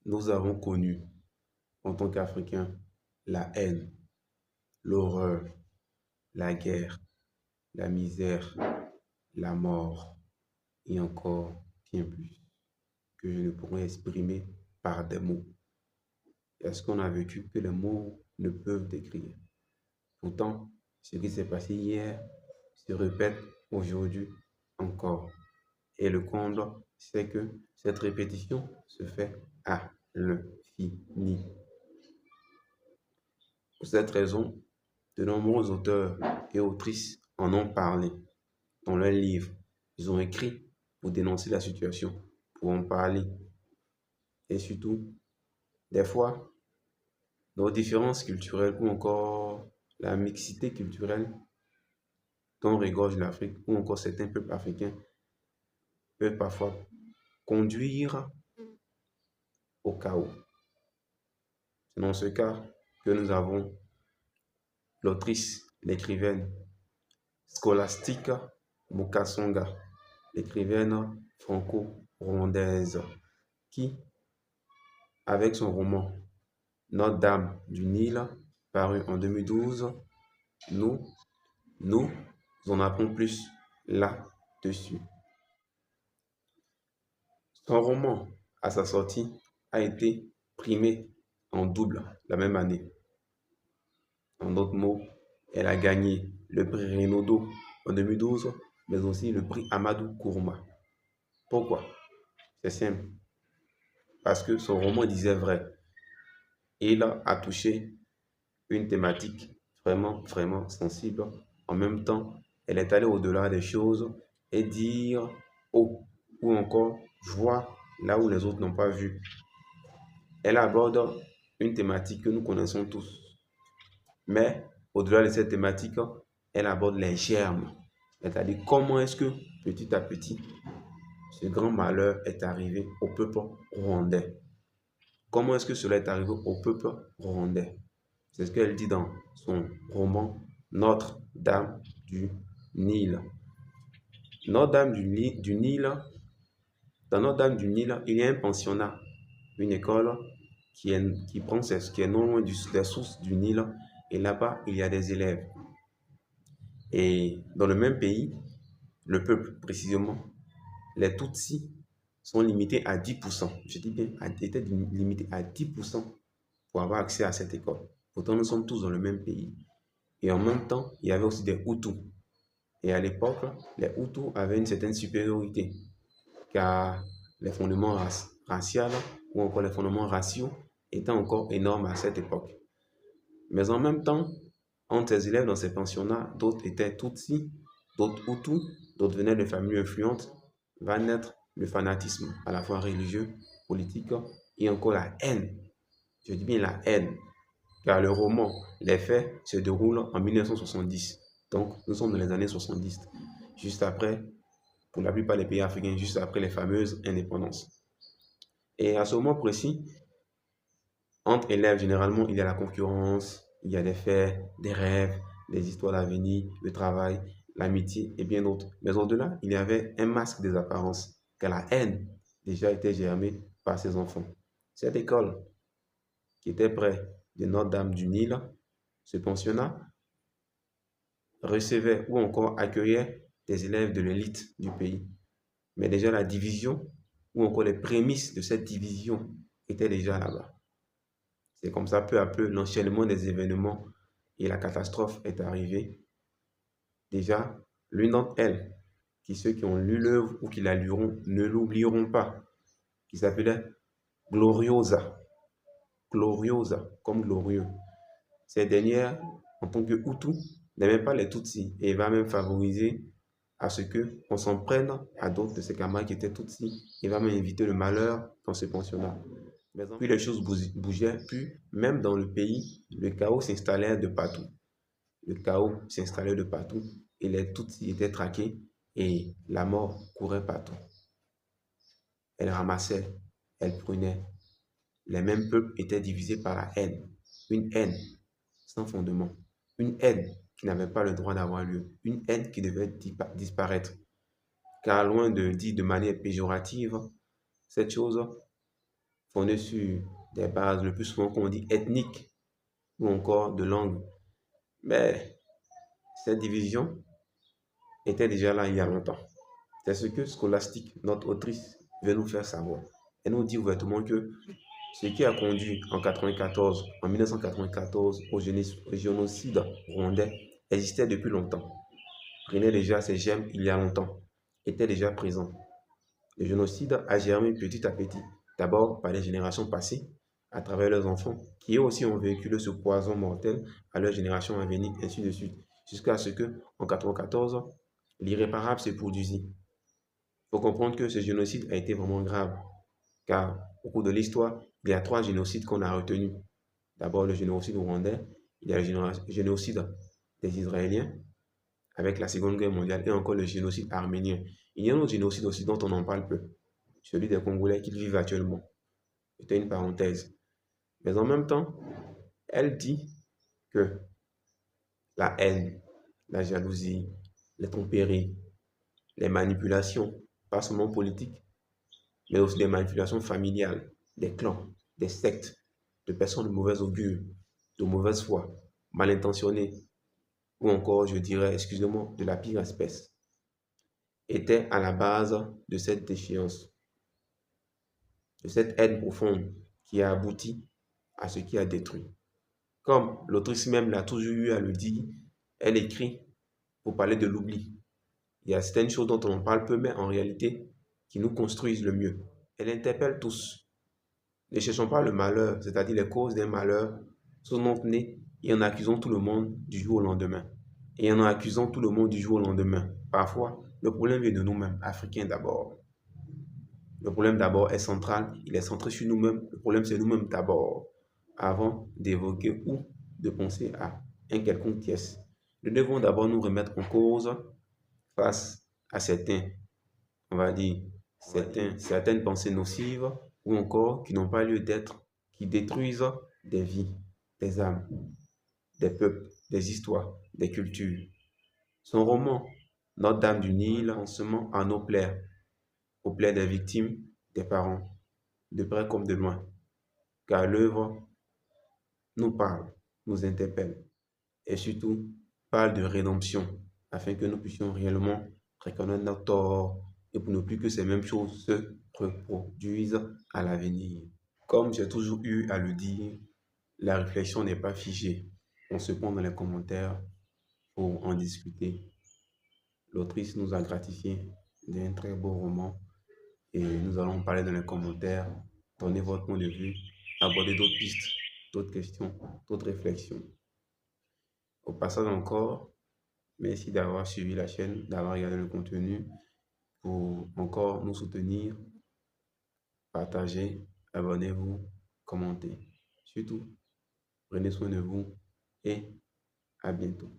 Nous avons connu, en tant qu'Africains, la haine, l'horreur, la guerre, la misère, la mort et encore bien plus que je ne pourrais exprimer par des mots. Est-ce qu'on a vécu que les mots ne peuvent décrire? Pourtant, ce qui s'est passé hier se répète aujourd'hui encore. Et le comble, c'est que cette répétition se fait à l'infini. Pour cette raison, de nombreux auteurs et autrices en ont parlé dans leurs livres. Ils ont écrit pour dénoncer la situation, pour en parler. Et surtout, des fois, nos différences culturelles ou encore la mixité culturelle dont regorge l'Afrique ou encore certains peuples africains peuvent parfois conduire au chaos. C'est dans ce cas que nous avons l'autrice, l'écrivaine Scholastica Mukasonga, l'écrivaine franco-rwandaise, qui, avec son roman Notre-Dame du Nil, paru en 2012, nous, nous en apprenons plus là-dessus. Son roman, à sa sortie, a été primé en double la même année. En d'autres mots, elle a gagné le prix Renaudot en 2012, mais aussi le prix Amadou Kourouma. Pourquoi? C'est simple. Parce que son roman disait vrai. Il a touché une thématique vraiment, vraiment sensible. En même temps, elle est allée au-delà des choses et dire oh, ou encore voir là où les autres n'ont pas vu. Elle aborde une thématique que nous connaissons tous. Mais au-delà de cette thématique, elle aborde les germes. C'est-à-dire comment est-ce que petit à petit, ce grand malheur est arrivé au peuple rwandais. Comment est-ce que cela est arrivé au peuple rwandais? C'est ce qu'elle dit dans son roman Notre-Dame du Nil. Notre-Dame du Nil, dans Notre-Dame du Nil, il y a un pensionnat, une école qui prend qui est non loin des sources du Nil. Et là-bas, il y a des élèves. Et dans le même pays, le peuple précisément, les Tutsis sont limités à 10%. Je dis bien, étaient limités à 10% pour avoir accès à cette école. Pourtant, nous sommes tous dans le même pays. Et en même temps, il y avait aussi des Hutus. Et à l'époque, les Hutus avaient une certaine supériorité, car les fondements raciaux ou encore les fondements raciaux étaient encore énormes à cette époque. Mais en même temps, entre les élèves dans ces pensionnats, d'autres étaient Tutsis, d'autres Hutus, d'autres venaient de familles influentes, va naître le fanatisme, à la fois religieux, politique, et encore la haine. Je dis bien la haine, car le roman, les faits, se déroulent en 1970. Donc, nous sommes dans les années 70, juste après, pour la plupart des pays africains, juste après les fameuses indépendances. Et à ce moment précis, entre élèves, généralement, il y a la concurrence, il y a des faits, des rêves, des histoires d'avenir, le travail, l'amitié et bien d'autres. Mais au-delà, il y avait un masque des apparences, car la haine déjà était germée par ces enfants. Cette école, qui était près de Notre-Dame du Nil, ce pensionnat, recevait ou encore accueillait des élèves de l'élite du pays. Mais déjà la division, ou encore les prémices de cette division étaient déjà là-bas. C'est comme ça, peu à peu, l'enchaînement des événements et la catastrophe est arrivée. Déjà, l'une d'entre elles, ceux qui ont lu l'œuvre ou qui la liront ne l'oublieront pas, qui s'appelait Gloriosa. Gloriosa, comme glorieux. Cette dernière, en tant que Hutu, n'aimait pas les Tutsis et va même favoriser à ce qu'on s'en prenne à d'autres de ses camarades qui étaient Tutsis et va même éviter le malheur dans ce pensionnat. Puis les choses bougeaient, puis même dans le pays, le chaos s'installait de partout. Le chaos s'installait de partout et les Tutsis étaient traqués et la mort courait partout. Elle ramassait, elle prenait. Les mêmes peuples étaient divisés par la haine. Une haine sans fondement. Une haine qui n'avait pas le droit d'avoir lieu. Une haine qui devait disparaître. Car loin de dire de manière péjorative, cette chose fondée sur des bases le plus souvent qu'on dit ethniques ou encore de langue. Mais cette division était déjà là il y a longtemps. C'est ce que Scholastique, notre autrice, veut nous faire savoir. Elle nous dit ouvertement que ce qui a conduit en 1994 au génocide rwandais existait depuis longtemps, prenait déjà ses gemmes il y a longtemps, était déjà présent. Le génocide a germé petit à petit, d'abord par les générations passées, à travers leurs enfants, qui eux aussi ont véhiculé ce poison mortel à leur génération à venir, ainsi de suite, jusqu'à ce que, en 1994, l'irréparable se produisit. Il faut comprendre que ce génocide a été vraiment grave, car au cours de l'histoire, il y a trois génocides qu'on a retenus. D'abord le génocide rwandais, il y a le génocide des Israéliens avec la Seconde Guerre mondiale et encore le génocide arménien. Il y a un autre génocide aussi dont on en parle peu, celui des Congolais qui vivent actuellement. C'était une parenthèse. Mais en même temps, elle dit que la haine, la jalousie, les tromperies, les manipulations, pas seulement politiques, mais aussi des manipulations familiales, des clans, des sectes, de personnes de mauvaise augure, de mauvaise foi, mal intentionnées, ou encore, je dirais, excusez-moi, de la pire espèce, étaient à la base de cette déchéance, de cette haine profonde qui a abouti à ce qui a détruit. Comme l'autrice même l'a toujours eu à le dire, elle écrit pour parler de l'oubli. Il y a certaines choses dont on en parle peu, mais en réalité, qui nous construisent le mieux. Elle interpelle tous. Ne cherchons pas le malheur, c'est-à-dire les causes d'un malheur, sous notre nez, et en accusant tout le monde du jour au lendemain. Et en accusant tout le monde du jour au lendemain. Parfois, le problème vient de nous-mêmes, Africains d'abord. Le problème d'abord est central, il est centré sur nous-mêmes. Le problème, c'est nous-mêmes d'abord, avant d'évoquer ou de penser à un quelconque tiers. Nous devons d'abord nous remettre en cause face à certains, on va dire, certaines pensées nocives ou encore qui n'ont pas lieu d'être, qui détruisent des vies, des âmes, des peuples, des histoires, des cultures. Son roman, Notre-Dame du Nil, en semant à nos plaies, aux plaies des victimes, des parents, de près comme de loin, car l'œuvre nous parle, nous interpelle et surtout parle de rédemption afin que nous puissions réellement reconnaître notre tort et pour ne plus que ces mêmes choses se reproduisent à l'avenir. Comme j'ai toujours eu à le dire, la réflexion n'est pas figée. On se prend dans les commentaires pour en discuter. L'autrice nous a gratifié d'un très beau roman et nous allons parler dans les commentaires, donner votre point de vue, aborder d'autres pistes, d'autres questions, d'autres réflexions. Au passage encore, merci d'avoir suivi la chaîne, d'avoir regardé le contenu pour encore nous soutenir, partager, abonnez-vous, commentez. Surtout, prenez soin de vous et à bientôt.